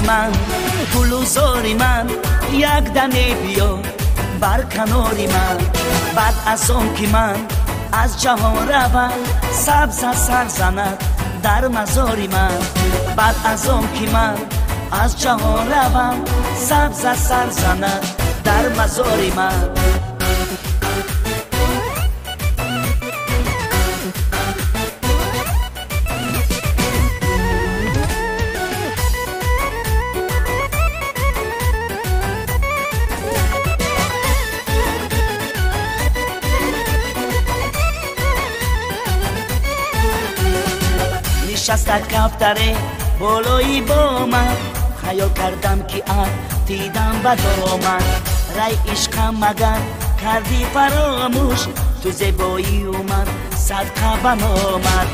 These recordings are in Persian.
من گلو زاری من یک دمه بیا بر کناری من بعد از اون که من از جهان روم سبز سر زند در مزاری من بعد از اون که من از جهان روم سبز سر زند در مزاری من نشسته کفتره بالایی با من خیال کردم که دیدم به دامن رای عشقم مگر کردی فراموش تو زیبایی اومد صدقه بنامد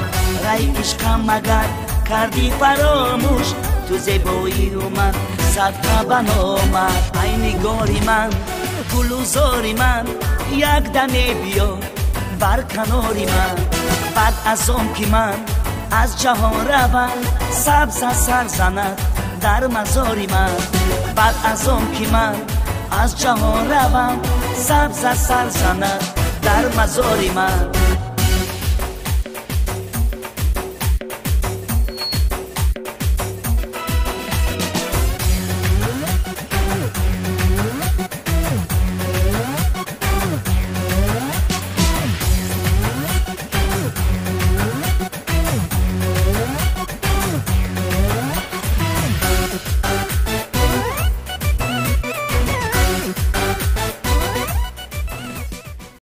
رای عشقم مگر کردی فراموش تو زیبایی اومد صدقه بنامد ای نگاری من گلو زاری من یک دمه بیا بر کناری من بعد از اون که من از جهان روم سبز سر زند در مزاری من بعد از اون که من از جهان روم سبز سر زند در مزاری من